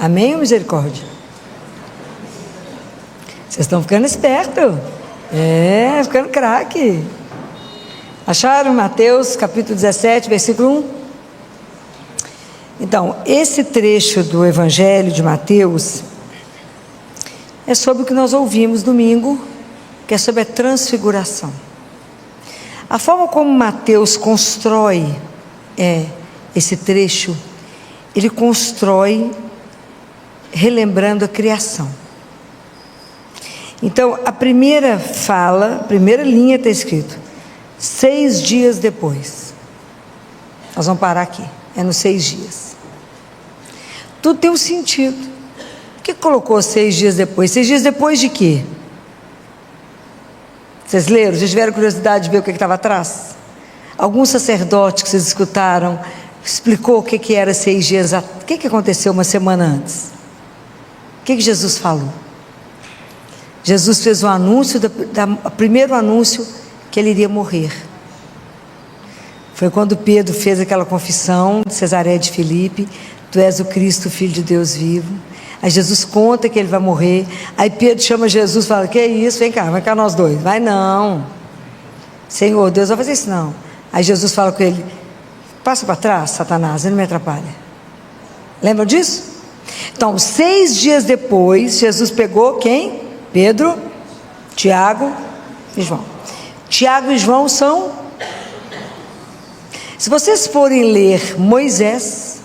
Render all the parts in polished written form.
Amém ou misericórdia? Vocês estão ficando espertos. Ficando craque. Acharam Mateus capítulo 17, versículo 1? Então, esse trecho do Evangelho de Mateus é sobre o que nós ouvimos domingo, que é sobre a transfiguração. A forma como Mateus constrói esse trecho, ele constrói relembrando a criação. Então, a primeira fala, a primeira linha está escrito: 6 dias depois. Nós vamos parar aqui, é nos 6 dias. Tudo tem um sentido. Por que colocou 6 dias depois? 6 dias depois de quê? Vocês leram? Vocês tiveram curiosidade de ver o que estava atrás? Algum sacerdote que vocês escutaram explicou o que era 6 dias atrás? O que aconteceu uma semana antes? O que Jesus falou? Jesus fez o anúncio, o primeiro anúncio, que ele iria morrer. Foi quando Pedro fez aquela confissão de Cesareia de Filipe: tu és o Cristo, o Filho de Deus vivo. Aí Jesus conta que ele vai morrer. Aí Pedro chama Jesus e fala: que é isso? Vem cá nós dois. Vai não, Senhor Deus, vai fazer isso não. Aí Jesus fala com ele: passa para trás, Satanás, ele não me atrapalha. Lembram disso? Então, 6 dias depois, Jesus pegou quem? Pedro, Tiago e João. Tiago e João são... Se vocês forem ler Moisés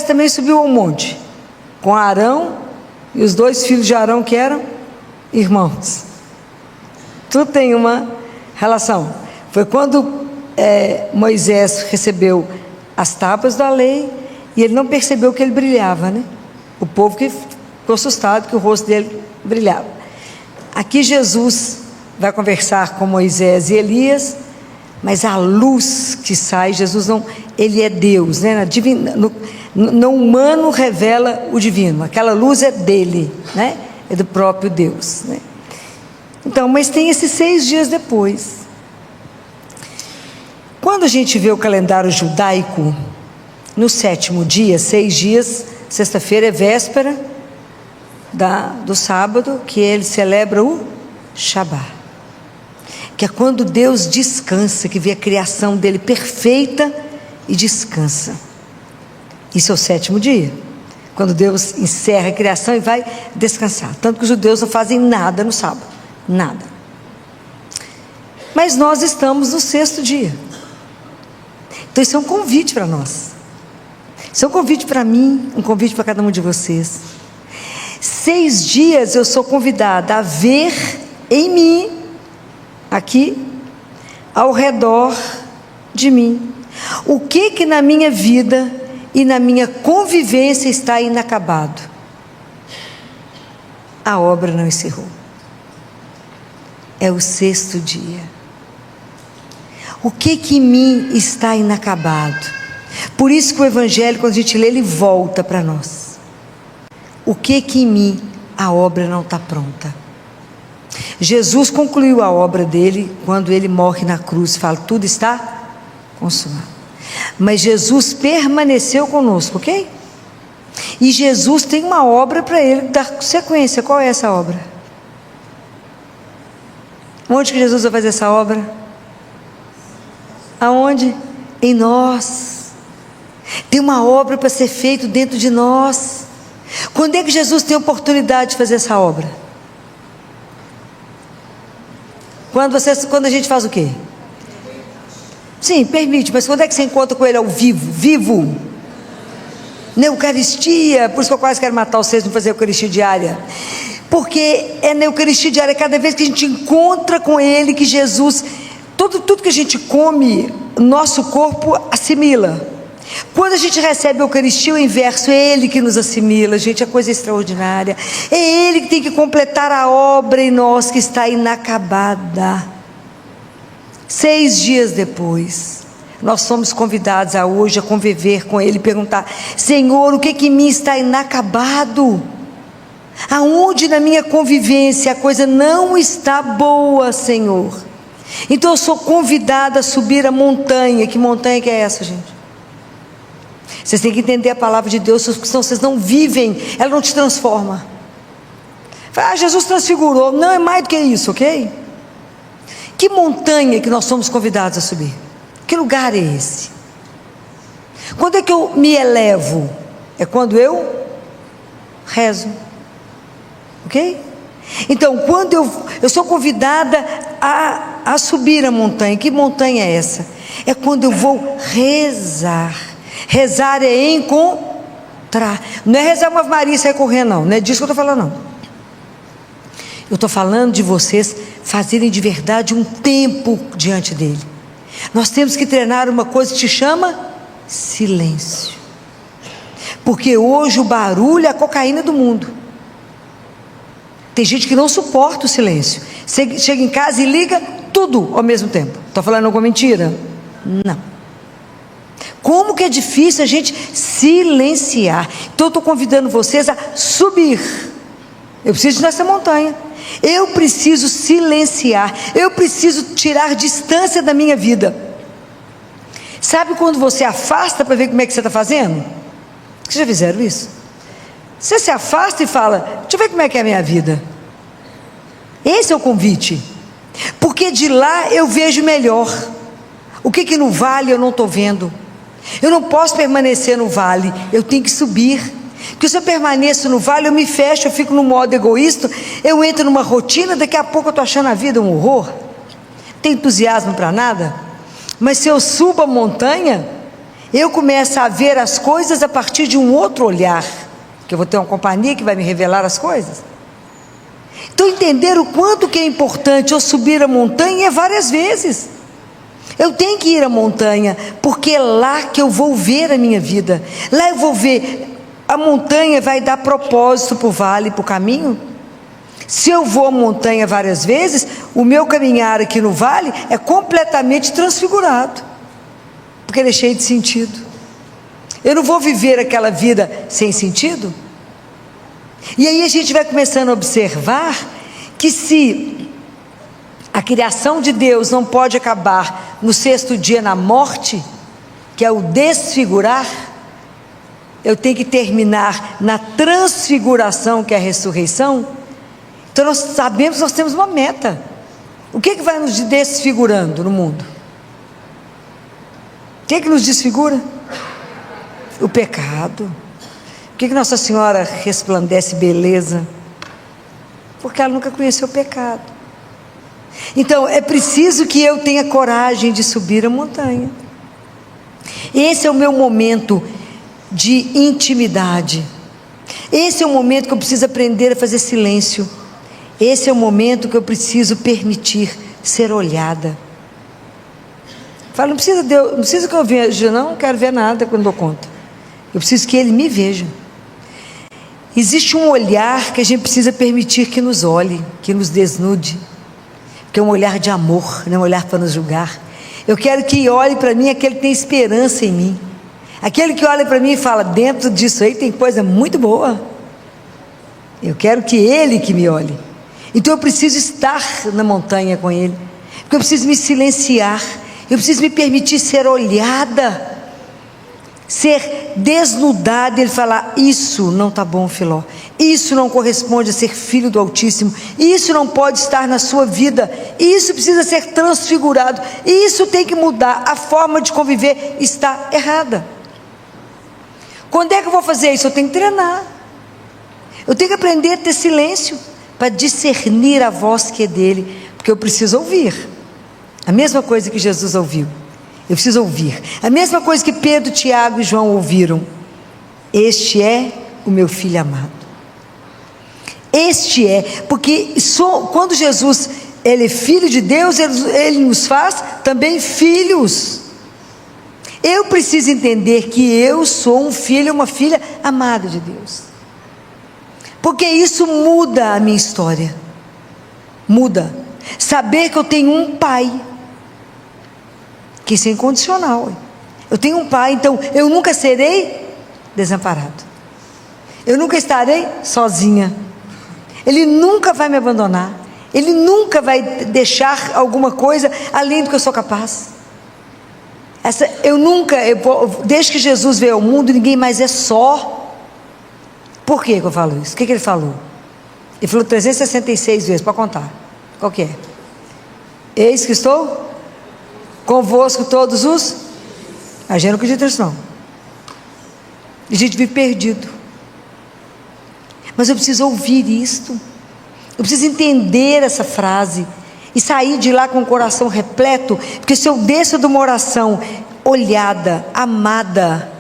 também subiu ao monte, com Arão e os 2 filhos de Arão que eram irmãos. Tudo tem uma relação. Foi quando Moisés recebeu as tábuas da lei e ele não percebeu que ele brilhava, né? O povo que ficou assustado que o rosto dele brilhava. Aqui Jesus vai conversar com Moisés e Elias, mas a luz que sai, Jesus não, ele é Deus, né? No humano revela o divino, aquela luz é dele, né? É do próprio Deus, né? Então, mas tem esses 6 dias depois. Quando a gente vê o calendário judaico, no 7º dia, 6 dias, sexta-feira é véspera do sábado, que ele celebra o Shabá, que é quando Deus descansa, que vê a criação dele perfeita e descansa. Isso é o 7º dia, quando Deus encerra a criação e vai descansar. Tanto que os judeus não fazem nada no sábado, nada. Mas nós estamos no 6º dia. Então isso é um convite para nós. Isso é um convite para mim, um convite para cada um de vocês. 6 dias eu sou convidada a ver em mim, aqui, ao redor de mim, o que na minha vida e na minha convivência está inacabado. A obra não encerrou. É o 6º dia. O que em mim está inacabado? Por isso que o Evangelho, quando a gente lê, ele volta para nós. O que em mim a obra não está pronta? Jesus concluiu a obra dele quando ele morre na cruz, fala: tudo está consumado. Mas Jesus permaneceu conosco, ok? E Jesus tem uma obra para ele dar sequência. Qual é essa obra? Onde que Jesus vai fazer essa obra? Aonde? Em nós. Tem uma obra para ser feita dentro de nós. Quando é que Jesus tem a oportunidade de fazer essa obra? Quando a gente faz o quê? Sim, permite, mas quando é que você encontra com ele ao vivo? Vivo. Na Eucaristia. Por isso que eu quase quero matar vocês, não fazer Eucaristia diária. Porque é na Eucaristia diária, cada vez que a gente encontra com ele, que Jesus, tudo que a gente come, nosso corpo assimila. Quando a gente recebe a Eucaristia, o inverso, é Ele que nos assimila, gente, é coisa extraordinária. É Ele que tem que completar a obra em nós que está inacabada. 6 dias depois, nós somos convidados a hoje a conviver com Ele, perguntar: Senhor, o que em mim está inacabado? Aonde na minha convivência a coisa não está boa, Senhor? Então eu sou convidada a subir a montanha. Que montanha que é essa, gente? Vocês têm que entender a palavra de Deus, porque senão vocês não vivem, ela não te transforma. Jesus transfigurou. Não, é mais do que isso, ok? Que montanha que nós somos convidados a subir? Que lugar é esse? Quando é que eu me elevo? É quando eu rezo, ok? Então, quando eu sou convidada a subir a montanha. Que montanha é essa? É quando eu vou rezar. Rezar é encontrar. Não é rezar uma Ave Maria e sair correndo, não. Não é disso que eu estou falando, não. Eu estou falando de vocês fazerem de verdade um tempo diante dele. Nós temos que treinar uma coisa que se chama silêncio. Porque hoje o barulho é a cocaína do mundo. Tem gente que não suporta o silêncio. Chega em casa e liga tudo ao mesmo tempo. Estou falando alguma mentira? Não. Como que é difícil a gente silenciar. Então eu estou convidando vocês a subir. Eu preciso nessa montanha. Eu preciso silenciar. Eu preciso tirar distância da minha vida. Sabe quando você afasta para ver como é que você está fazendo? Vocês já fizeram isso? Você se afasta e fala: deixa eu ver como é que é a minha vida. Esse é o convite. Porque de lá eu vejo melhor. O que no vale eu não estou vendo. Eu não posso permanecer no vale. Eu tenho que subir. Porque se eu permaneço no vale, eu me fecho, eu fico no modo egoísta, eu entro numa rotina, daqui a pouco eu estou achando a vida um horror. Não tem entusiasmo para nada. Mas se eu subo a montanha, eu começo a ver as coisas a partir de um outro olhar, que eu vou ter uma companhia que vai me revelar as coisas. Então entender o quanto que é importante eu subir a montanha é várias vezes. Eu tenho que ir à montanha, porque é lá que eu vou ver a minha vida. Lá eu vou ver. A montanha vai dar propósito para o vale, para o caminho. Se eu vou à montanha várias vezes, o meu caminhar aqui no vale é completamente transfigurado, porque ele é cheio de sentido. Eu não vou viver aquela vida sem sentido. E aí a gente vai começando a observar que se a criação de Deus não pode acabar no sexto dia na morte, que é o desfigurar, eu tenho que terminar na transfiguração, que é a ressurreição. Então nós sabemos que nós temos uma meta. O que vai nos desfigurando no mundo? O que nos desfigura? O pecado. Por que Nossa Senhora resplandece beleza? Porque ela nunca conheceu o pecado. Então é preciso que eu tenha coragem de subir a montanha. Esse é o meu momento de intimidade. Esse é o momento que eu preciso aprender a fazer silêncio. Esse é o momento que eu preciso permitir ser olhada. Fala, não precisa Deus, não precisa que eu veja, não quero ver nada quando dou conta. Eu preciso que Ele me veja. Existe um olhar que a gente precisa permitir que nos olhe, que nos desnude, que é um olhar de amor, não é um olhar para nos julgar. Eu quero que olhe para mim aquele que tem esperança em mim. Aquele que olha para mim e fala: dentro disso aí tem coisa muito boa. Eu quero que Ele que me olhe. Então eu preciso estar na montanha com Ele, porque eu preciso me silenciar, eu preciso me permitir ser olhada, ser desnudada. Ele falar: isso não está bom, Filó, isso não corresponde a ser filho do Altíssimo, isso não pode estar na sua vida, isso precisa ser transfigurado, isso tem que mudar, a forma de conviver está errada. Quando é que eu vou fazer isso? Eu tenho que treinar. Eu tenho que aprender a ter silêncio para discernir a voz que é dele, porque eu preciso ouvir. A mesma coisa que Jesus ouviu. Eu preciso ouvir. A mesma coisa que Pedro, Tiago e João ouviram. Este é o meu filho amado. Este é, porque quando Jesus, ele é filho de Deus, ele nos faz também filhos. Eu preciso entender que eu sou um filho, uma filha amada de Deus, porque isso muda a minha história. Muda saber que eu tenho um pai, que isso é incondicional. Eu tenho um pai, então eu nunca serei desamparado, eu nunca estarei sozinha. Ele nunca vai me abandonar, Ele nunca vai deixar alguma coisa além do que eu sou capaz. Desde que Jesus veio ao mundo, ninguém mais é só. Por que eu falo isso? O que ele falou? Ele falou 366 vezes, para contar. Qual que é? Eis que estou convosco todos os... A gente não acredita nisso não. A gente vive perdido. Mas eu preciso ouvir isto. Eu preciso entender essa frase e sair de lá com o coração repleto, porque se eu desço de uma oração olhada, amada,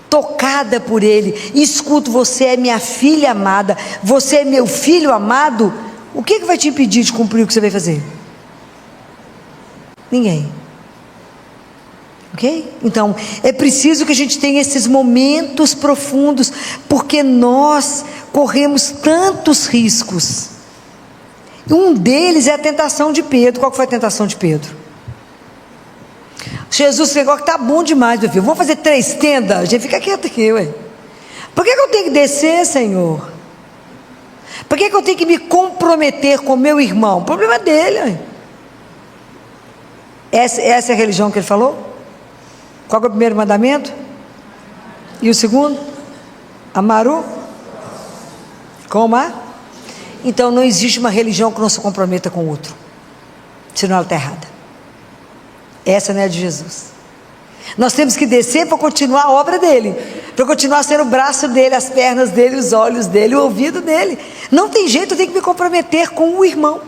tocada por Ele, e escuto: você é minha filha amada, você é meu filho amado, o que vai te impedir de cumprir o que você vai fazer? Ninguém. Ok? Então, é preciso que a gente tenha esses momentos profundos, porque nós corremos tantos riscos. Um deles é a tentação de Pedro. Qual foi a tentação de Pedro? Jesus chegou que está bom demais, meu filho. Vamos fazer 3 tendas? A gente fica quieto aqui, ué. Por que eu tenho que descer, Senhor? Por que eu tenho que me comprometer com meu irmão? O problema é dele, ué. Essa é a religião que ele falou? Qual é o primeiro mandamento? E o segundo? Amaru? Como é? Então não existe uma religião que não se comprometa com o outro, senão ela está errada. Essa não é a de Jesus. Nós temos que descer para continuar a obra dele, para continuar sendo o braço dele, as pernas dele, os olhos dele, o ouvido dele. Não tem jeito, eu tenho que me comprometer com o irmão.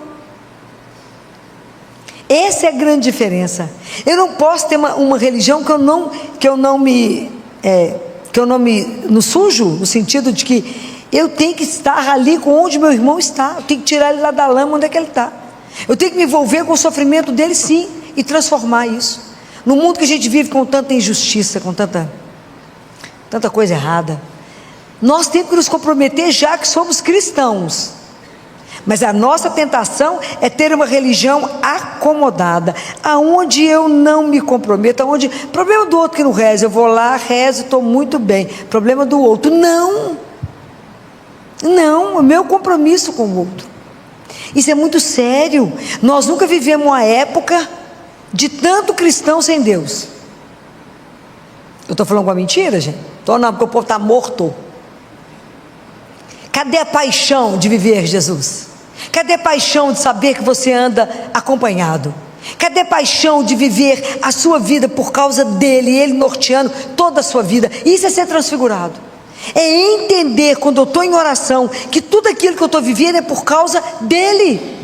Essa é a grande diferença. Eu não posso ter uma religião que eu não me sujo, no sentido de que eu tenho que estar ali com onde meu irmão está. Eu tenho que tirar ele lá da lama onde é que ele está. Eu tenho que me envolver com o sofrimento dele, sim, e transformar isso. No mundo que a gente vive com tanta injustiça, com tanta coisa errada, nós temos que nos comprometer, já que somos cristãos. Mas a nossa tentação é ter uma religião acomodada, aonde eu não me comprometo, aonde problema do outro que não reza, eu vou lá, rezo, estou muito bem. Problema do outro, não, o meu compromisso com o outro. Isso é muito sério. Nós nunca vivemos uma época de tanto cristão sem Deus. Eu estou falando uma mentira, gente? Estou não, porque o povo está morto. Cadê a paixão de viver Jesus? Cadê a paixão de saber que você anda acompanhado? Cadê a paixão de viver a sua vida por causa dele, ele norteando toda a sua vida? Isso é ser transfigurado. É entender, quando eu estou em oração, que tudo aquilo que eu estou vivendo é por causa dele.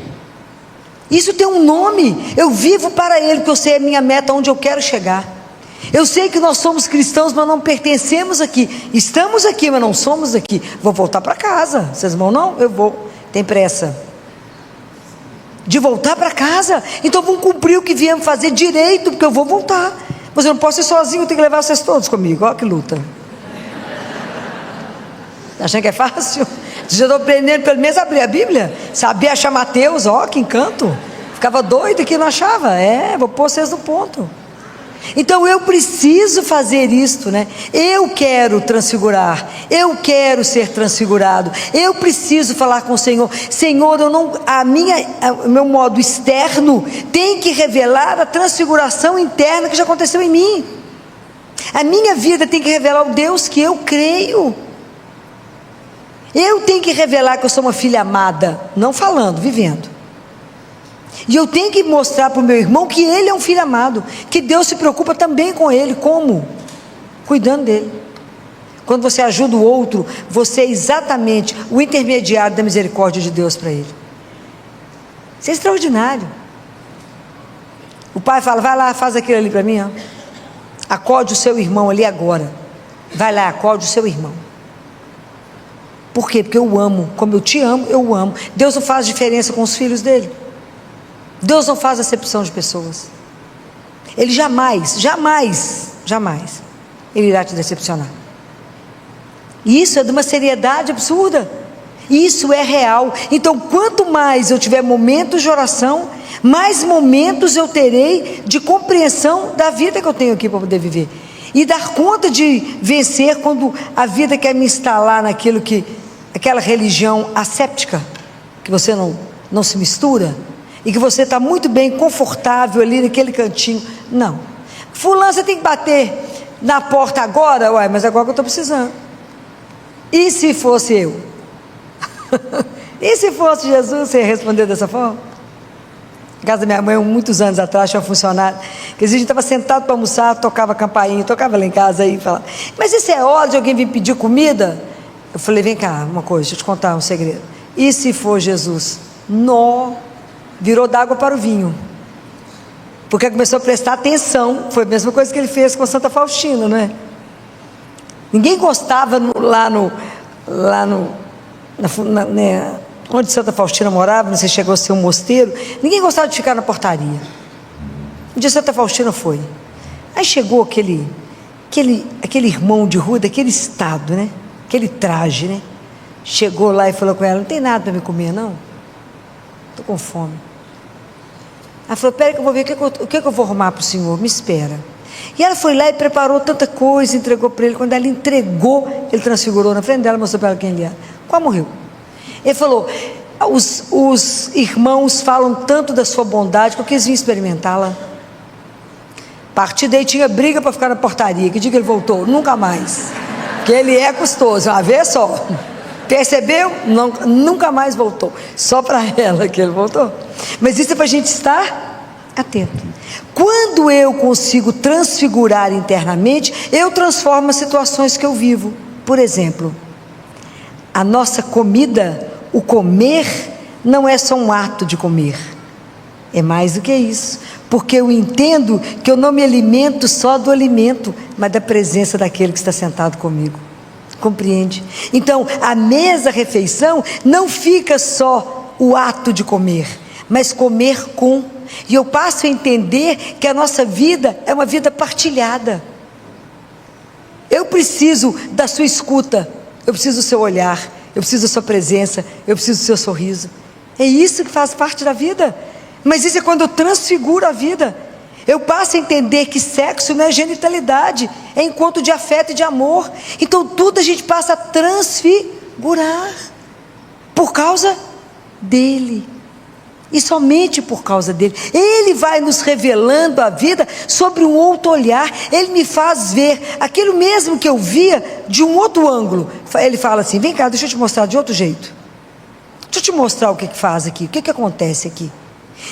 Isso tem um nome. Eu vivo para ele, porque eu sei a minha meta, onde eu quero chegar. Eu sei que nós somos cristãos, mas não pertencemos aqui. Estamos aqui, mas não somos aqui. Vou voltar para casa. Vocês vão não? Eu vou. Tem pressa de voltar para casa. Então vamos cumprir o que viemos fazer direito, porque eu vou voltar. Mas eu não posso ir sozinho, eu tenho que levar vocês todos comigo. Olha que luta. Tá achando que é fácil? Já estou aprendendo pelo menos a abrir a Bíblia, sabia achar Mateus, ó, que encanto. Ficava doido que não achava. Vou pôr vocês no ponto. Então eu preciso fazer isto, né? Eu quero transfigurar, eu quero ser transfigurado, eu preciso falar com o Senhor. Senhor, o meu modo externo tem que revelar a transfiguração interna que já aconteceu em mim. A minha vida tem que revelar o Deus que eu creio. Eu tenho que revelar que eu sou uma filha amada, não falando, vivendo. E eu tenho que mostrar para o meu irmão que ele é um filho amado, que Deus se preocupa também com ele. Como? Cuidando dele. Quando você ajuda o outro, você é exatamente o intermediário da misericórdia de Deus para ele. Isso é extraordinário. O pai fala: vai lá, faz aquilo ali para mim, ó. Acorde o seu irmão ali agora. Vai lá, acorde o seu irmão. Por quê? Porque eu amo. Como eu te amo, eu o amo. Deus não faz diferença com os filhos dele. Deus não faz acepção de pessoas. Ele jamais ele irá te decepcionar. E isso é de uma seriedade absurda. Isso é real. Então, quanto mais eu tiver momentos de oração, mais momentos eu terei de compreensão da vida que eu tenho aqui para poder viver. E dar conta de vencer quando a vida quer me instalar naquilo que, aquela religião asséptica, que você não se mistura, e que você está muito bem confortável ali naquele cantinho. Não, Fulano, você tem que bater na porta agora? Uai, mas agora que eu estou precisando. E se fosse eu? E se fosse Jesus, você ia responder dessa forma? Na casa da minha mãe, muitos anos atrás, tinha um funcionário que a gente estava sentado para almoçar, tocava campainha, tocava lá em casa aí, falava, mas isso é hora de alguém vir pedir comida? Eu falei, vem cá, uma coisa, deixa eu te contar um segredo. E se for Jesus? Nó, virou d'água para o vinho. Porque começou a prestar atenção, foi a mesma coisa que ele fez com Santa Faustina, não é? Ninguém gostava onde Santa Faustina morava, não sei se chegou a ser um mosteiro, ninguém gostava de ficar na portaria. Um dia Santa Faustina foi. Aí chegou aquele irmão de rua, daquele estado, né? Aquele traje, né? Chegou lá e falou com ela, não tem nada para me comer, não? Estou com fome. Ela falou, espera que eu vou ver o que eu vou arrumar para o senhor, me espera. E ela foi lá e preparou tanta coisa, entregou para ele. Quando ela entregou, ele transfigurou na frente dela, mostrou para ela quem ele era. Quase morreu. Ele falou, os irmãos falam tanto da sua bondade, que eu quis vir experimentá-la. A partir daí tinha briga para ficar na portaria. Que dia que ele voltou? Nunca mais. Porque ele é custoso, uma vez só. Percebeu? Nunca mais voltou. Só para ela que ele voltou. Mas isso é para a gente estar atento. Quando eu consigo transfigurar internamente, eu transformo as situações que eu vivo. Por exemplo, a nossa comida, o comer, não é só um ato de comer. É mais do que isso. Porque eu entendo que eu não me alimento só do alimento, mas da presença daquele que está sentado comigo. Compreende? Então, a mesa, a refeição, não fica só o ato de comer, mas comer com. E eu passo a entender que a nossa vida é uma vida partilhada. Eu preciso da sua escuta, eu preciso do seu olhar, eu preciso da sua presença, eu preciso do seu sorriso. É isso que faz parte da vida. Mas isso é quando eu transfiguro a vida. Eu passo a entender que sexo não é genitalidade, é encontro de afeto e de amor. Então tudo a gente passa a transfigurar por causa dele. E somente por causa dele. Ele vai nos revelando a vida sobre um outro olhar. Ele me faz ver aquilo mesmo que eu via de um outro ângulo. Ele fala assim, vem cá, deixa eu te mostrar de outro jeito. Deixa eu te mostrar o que faz aqui, o que acontece aqui.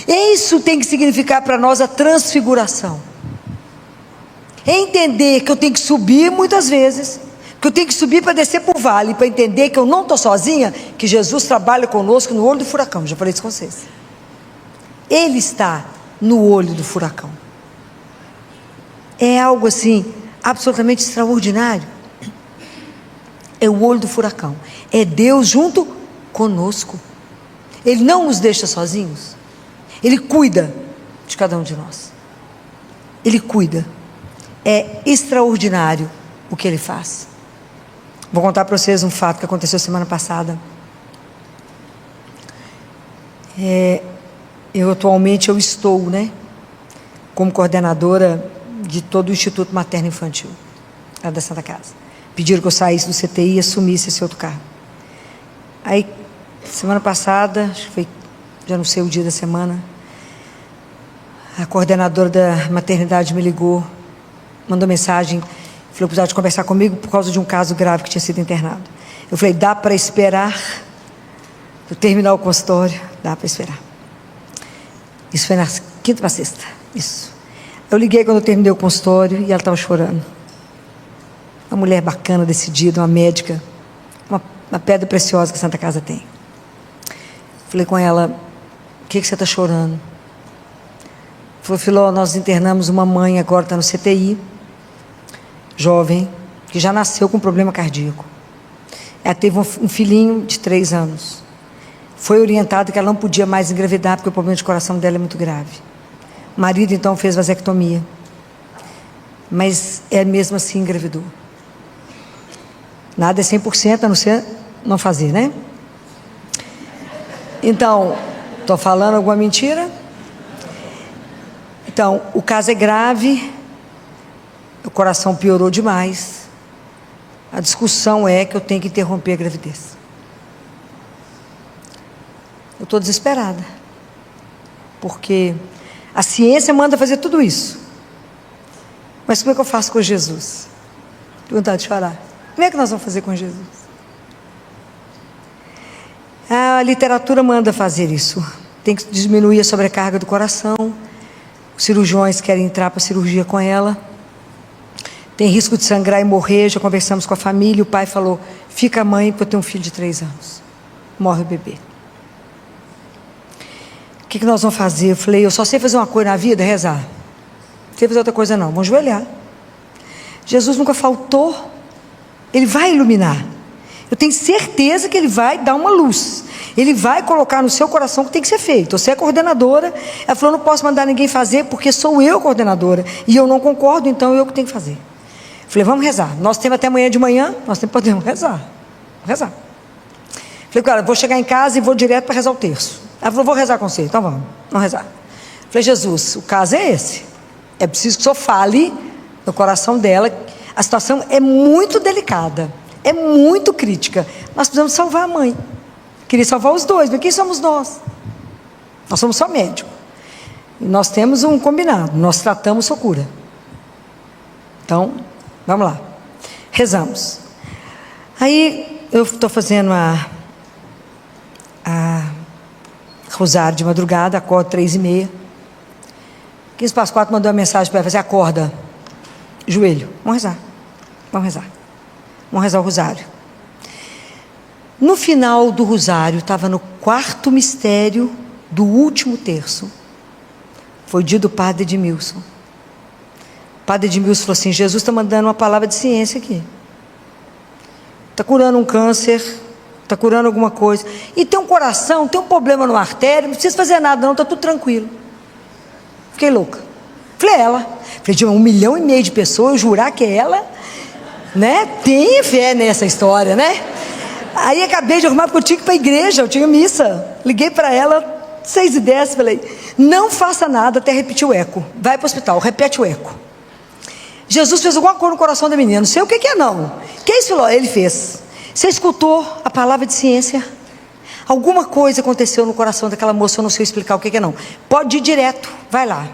Isso tem que significar para nós a transfiguração. Entender que eu tenho que subir muitas vezes, que eu tenho que subir para descer para o vale, para entender que eu não estou sozinha, que Jesus trabalha conosco no olho do furacão. Já falei isso com vocês. Ele está no olho do furacão. É algo assim absolutamente extraordinário. É o olho do furacão. É Deus junto conosco. Ele não nos deixa sozinhos. Ele cuida de cada um de nós. Ele cuida. É extraordinário o que ele faz. Vou contar para vocês um fato que aconteceu semana passada. Eu atualmente estou, como coordenadora de todo o Instituto Materno Infantil, lá da Santa Casa. Pediram que eu saísse do CTI e assumisse esse outro cargo. Aí, semana passada, acho que foi, já não sei o dia da semana, a coordenadora da maternidade me ligou, mandou mensagem, falou que precisava de conversar comigo por causa de um caso grave que tinha sido internado. Eu falei, dá para esperar eu terminar o consultório? Dá para esperar. Isso foi na quinta para sexta. Isso. Eu liguei quando eu terminei o consultório e ela estava chorando. Uma mulher bacana, decidida, uma médica, uma pedra preciosa que a Santa Casa tem. Falei com ela, o que você está chorando? Falou, Filó, nós internamos uma mãe, agora está no CTI, jovem, que já nasceu com problema cardíaco. Ela teve um filhinho de 3 anos. Foi orientado que ela não podia mais engravidar, porque o problema de coração dela é muito grave. O marido, então, fez vasectomia. Mas, mesmo assim, engravidou. Nada é 100%, a não ser não fazer, né? Então, estou falando alguma mentira? Então, o caso é grave, o coração piorou demais. A discussão é que eu tenho que interromper a gravidez. Eu estou desesperada, porque a ciência manda fazer tudo isso. Mas como é que eu faço com Jesus? Que vontade de chorar. Como é que nós vamos fazer com Jesus? A literatura manda fazer isso. Tem que diminuir a sobrecarga do coração. Os cirurgiões querem entrar para a cirurgia com ela. Tem risco de sangrar e morrer. Já conversamos com a família. O pai falou: fica a mãe, porque eu tenho um filho de 3 anos. Morre o bebê. O que nós vamos fazer? Eu falei: eu só sei fazer uma coisa na vida, rezar. Não sei fazer outra coisa não. Vamos ajoelhar. Jesus nunca faltou. Ele vai iluminar. Eu tenho certeza que Ele vai dar uma luz. Ele vai colocar no seu coração o que tem que ser feito. Você é coordenadora. Ela falou: não posso mandar ninguém fazer, porque sou eu coordenadora. E eu não concordo, então eu que tenho que fazer. Eu falei: vamos rezar. Nós temos até amanhã de manhã, nós podemos rezar. Vamos rezar. Eu falei: cara, vou chegar em casa e vou direto para rezar o terço. Ela falou: vou rezar com você. Então vamos rezar. Eu falei: Jesus, o caso é esse. É preciso que o Senhor fale no coração dela. A situação é muito delicada. É muito crítica. Nós precisamos salvar a mãe. Queria salvar os dois, mas quem somos nós? Nós somos só médico. E nós temos um combinado. Nós tratamos sua cura. Então, vamos lá. Rezamos. Aí, eu estou fazendo a rosário de madrugada, acordo 3h30. 15:04 mandou uma mensagem para ela: você acorda, joelho, vamos rezar. Vamos rezar. Vamos rezar o rosário. No final do rosário, estava no 4º mistério do último terço. Foi o dia do padre Edmilson. O padre Edmilson falou assim: Jesus está mandando uma palavra de ciência aqui. Está curando um câncer, está curando alguma coisa. E tem um coração, tem um problema no artério, não precisa fazer nada não, está tudo tranquilo. Fiquei louca. Falei: ela. Falei: de 1,5 milhão de pessoas, eu jurar que é ela, né? Tem fé nessa história, né? Aí acabei de arrumar, porque eu tinha que ir para a igreja, eu tinha missa. Liguei para ela, 6h10, falei: não faça nada até repetir o eco. Vai para o hospital, repete o eco. Jesus fez alguma coisa no coração da menina, não sei o que é não. Que é isso? Ele fez. Você escutou a palavra de ciência? Alguma coisa aconteceu no coração daquela moça, eu não sei explicar o que é não. Pode ir direto, vai lá.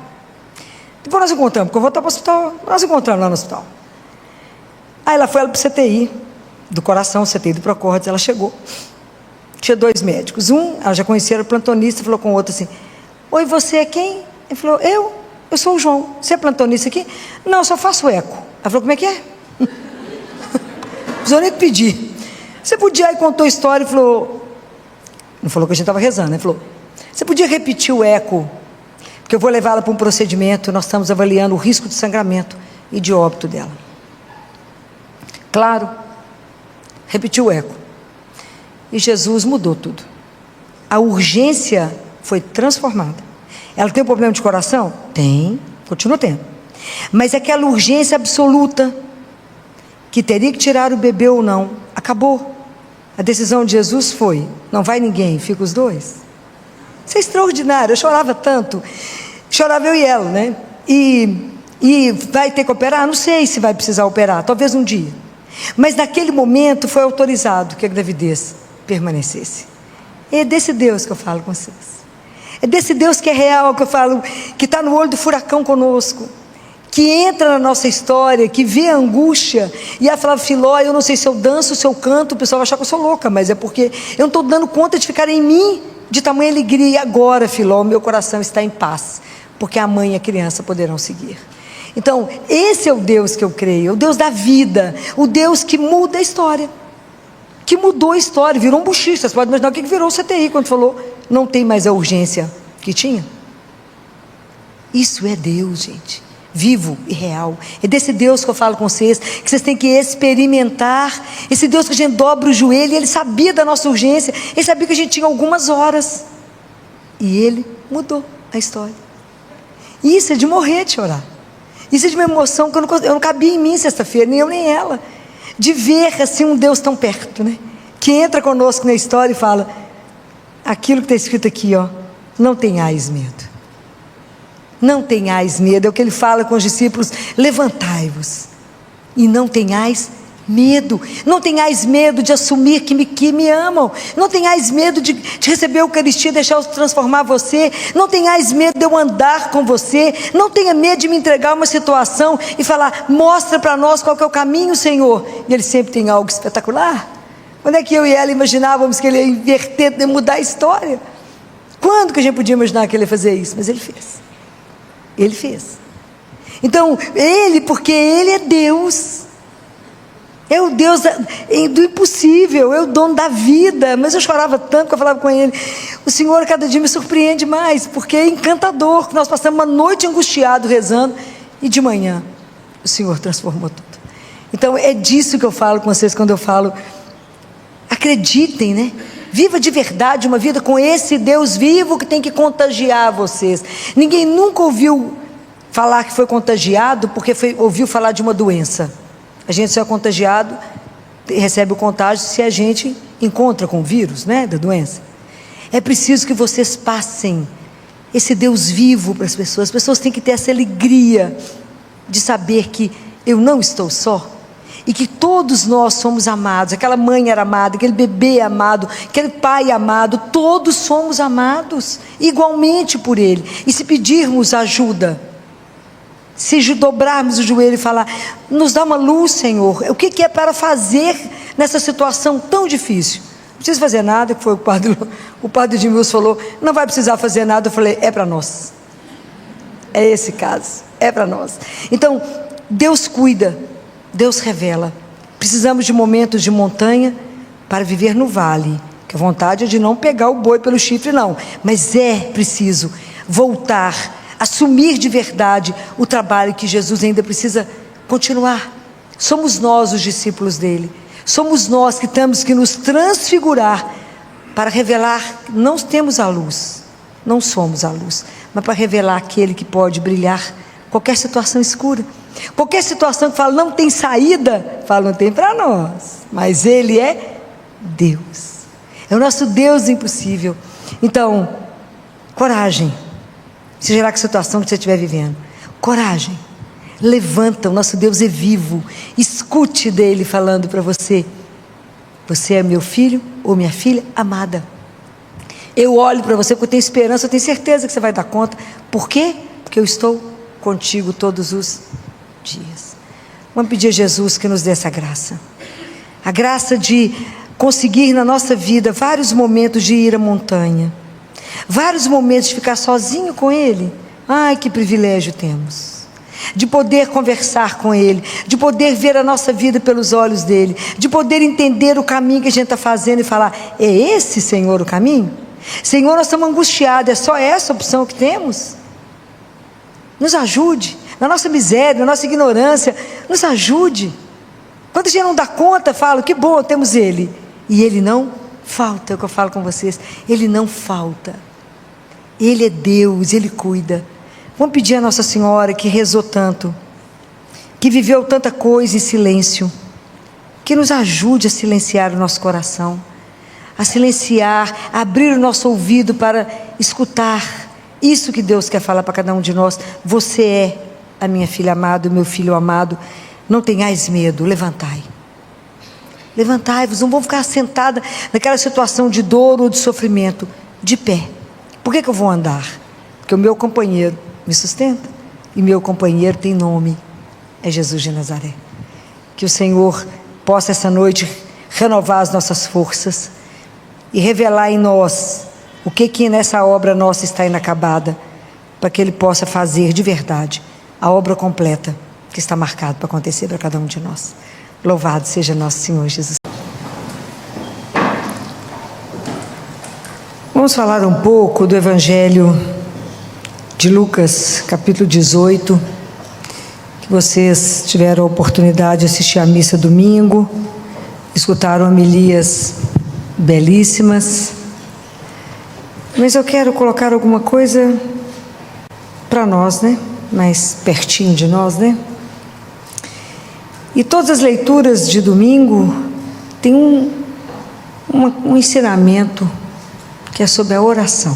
Depois nós encontramos, porque eu vou voltar para o hospital, nós encontramos lá no hospital. Aí ela foi para o CTI do coração, CTI do Procórdios. Ela chegou, tinha 2 médicos. Ela já conhecia, era o plantonista, falou com o outro assim: oi, você é quem? Ele falou: eu sou o João. Você é plantonista aqui? Não, eu só faço eco. Ela falou: como é que é? Não precisou nem pedir. Você podia, aí contou a história e falou, não falou que a gente estava rezando, né? Falou: você podia repetir o eco, porque eu vou levá-la para um procedimento, nós estamos avaliando o risco de sangramento e de óbito dela. Claro. Repetiu o eco. E Jesus mudou tudo. A urgência foi transformada. Ela tem um problema de coração? Tem, continua tendo. Mas aquela urgência absoluta, que teria que tirar o bebê ou não, acabou. A decisão de Jesus foi: não vai ninguém, fica os 2. Isso é extraordinário. Eu chorava tanto. Chorava eu e ela, né? E vai ter que operar? Não sei se vai precisar operar, talvez um dia. Mas naquele momento foi autorizado que a gravidez permanecesse. É desse Deus que eu falo com vocês. É desse Deus que é real, que eu falo, que está no olho do furacão conosco, que entra na nossa história, que vê a angústia. E ela falava: Filó, eu não sei se eu danço, se eu canto, o pessoal vai achar que eu sou louca, mas é porque eu não estou dando conta de ficar em mim de tamanha alegria. E agora, Filó, meu coração está em paz, porque a mãe e a criança poderão seguir. Então, esse é o Deus que eu creio, o Deus da vida, o Deus que muda a história, que mudou a história, virou um buchista. Você pode imaginar o que virou o CTI quando falou: não tem mais a urgência que tinha. Isso é Deus, gente, vivo e real. É desse Deus que eu falo com vocês, que vocês têm que experimentar. Esse Deus que a gente dobra o joelho, Ele sabia da nossa urgência, Ele sabia que a gente tinha algumas horas, e Ele mudou a história. Isso é de morrer de chorar. Isso é de uma emoção que eu não cabia em mim sexta-feira, nem eu nem ela, de ver assim um Deus tão perto, né? Que entra conosco na história e fala aquilo que está escrito aqui, ó: não tenhais medo. Não tenhais medo. É o que Ele fala com os discípulos: levantai-vos e não tenhais Medo. Não tenhais medo de assumir que me amam. Não tenhais medo de receber a Eucaristia e deixar eu transformar você. Não tenhais medo de eu andar com você. Não tenha medo de me entregar uma situação e falar: mostra para nós qual que é o caminho, Senhor. E Ele sempre tem algo espetacular. Quando é que eu e ela imaginávamos que Ele ia inverter, ia mudar a história? Quando que a gente podia imaginar que Ele ia fazer isso? Mas Ele fez. Ele fez. Então, porque Ele é Deus. É o Deus do impossível, é o dono da vida. Mas eu chorava tanto que eu falava com Ele: o Senhor cada dia me surpreende mais, porque é encantador. Nós passamos uma noite angustiado rezando, e de manhã o Senhor transformou tudo. Então é disso que eu falo com vocês quando eu falo: acreditem, né? Viva de verdade uma vida com esse Deus vivo que tem que contagiar vocês. Ninguém nunca ouviu falar que foi contagiado porque ouviu falar de uma doença. A gente só é contagiado, recebe o contágio se a gente encontra com o vírus, né, da doença. É preciso que vocês passem esse Deus vivo para as pessoas. As pessoas têm que ter essa alegria de saber que eu não estou só, e que todos nós somos amados. Aquela mãe era amada, aquele bebê é amado, aquele pai é amado. Todos somos amados igualmente por Ele. E se pedirmos ajuda, se dobrarmos o joelho e falar: nos dá uma luz, Senhor, o que é para fazer nessa situação tão difícil? Não precisa fazer nada, que foi o padre Edmilson falou: não vai precisar fazer nada. Eu falei: é para nós, é esse caso, é para nós. Então Deus cuida, Deus revela. Precisamos de momentos de montanha para viver no vale, que a vontade é de não pegar o boi pelo chifre, não, mas é preciso voltar, assumir de verdade o trabalho que Jesus ainda precisa continuar. Somos nós os discípulos dele, somos nós que temos que nos transfigurar para revelar que não temos a luz, não somos a luz, mas para revelar aquele que pode brilhar qualquer situação escura, qualquer situação que fala não tem saída, fala não tem para nós, mas Ele é Deus, é o nosso Deus impossível. Então, coragem, seja lá que situação que você estiver vivendo, coragem, levanta, o nosso Deus é vivo, escute dele falando para você: você é meu filho ou minha filha amada, eu olho para você porque eu tenho esperança, eu tenho certeza que você vai dar conta. Por quê? Porque eu estou contigo todos os dias. Vamos pedir a Jesus que nos dê essa graça, a graça de conseguir na nossa vida vários momentos de ir à montanha, vários momentos de ficar sozinho com Ele. Ai, que privilégio temos de poder conversar com Ele, de poder ver a nossa vida pelos olhos dEle, de poder entender o caminho que a gente está fazendo e falar: é esse, Senhor, o caminho? Senhor, nós estamos angustiados, é só essa opção que temos? Nos ajude, na nossa miséria, na nossa ignorância, nos ajude. Quando a gente não dá conta, fala: que bom, temos Ele, e Ele não falta. É o que eu falo com vocês, Ele não falta, Ele é Deus, Ele cuida. Vamos pedir a Nossa Senhora, que rezou tanto, que viveu tanta coisa em silêncio, que nos ajude a silenciar o nosso coração, a silenciar, a abrir o nosso ouvido para escutar isso que Deus quer falar para cada um de nós. Você é a minha filha amada, o meu filho amado, não tenhais medo, levantai-vos, não vão ficar sentada naquela situação de dor ou de sofrimento, de pé. Por que eu vou andar? Porque o meu companheiro me sustenta, e meu companheiro tem nome, é Jesus de Nazaré. Que o Senhor possa essa noite renovar as nossas forças e revelar em nós o que nessa obra nossa está inacabada, para que Ele possa fazer de verdade a obra completa que está marcada para acontecer para cada um de nós. Louvado seja nosso Senhor Jesus. Vamos falar um pouco do Evangelho de Lucas, capítulo 18, que vocês tiveram a oportunidade de assistir à missa domingo, escutaram homilias belíssimas, mas eu quero colocar alguma coisa para nós, né? Mais pertinho de nós, né? E todas as leituras de domingo têm um ensinamento que é sobre a oração.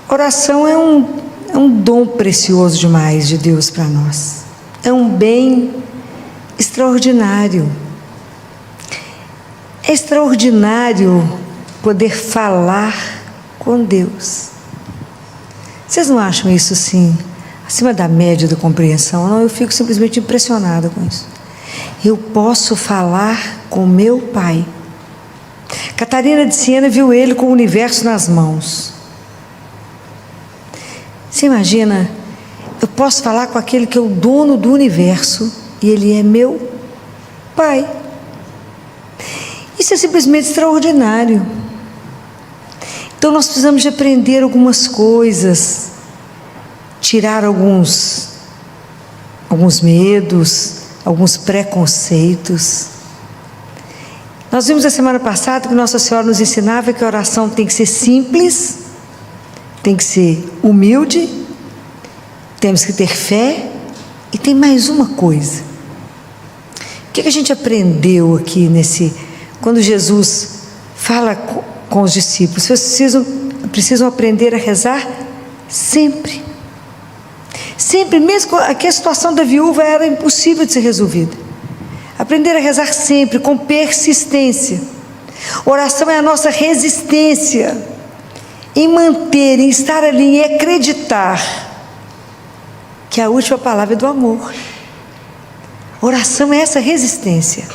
Oração é um dom precioso demais de Deus para nós. É um bem extraordinário. É extraordinário poder falar com Deus. Vocês não acham isso assim, acima da média da compreensão? Não, eu fico simplesmente impressionada com isso. Eu posso falar com meu Pai. Catarina de Siena viu ele com o universo nas mãos. Você imagina, eu posso falar com aquele que é o dono do universo e ele é meu Pai. Isso é simplesmente extraordinário. Então nós precisamos de aprender algumas coisas, tirar alguns medos, alguns preconceitos. Nós vimos a semana passada que Nossa Senhora nos ensinava que a oração tem que ser simples, tem que ser humilde, temos que ter fé e tem mais uma coisa. O que a gente aprendeu aqui quando Jesus fala com os discípulos? Vocês precisam aprender a rezar sempre. Sempre, mesmo que a situação da viúva era impossível de ser resolvida. Aprender a rezar sempre, com persistência. Oração é a nossa resistência em manter, em estar ali, em acreditar que a última palavra é do amor. Oração é essa resistência.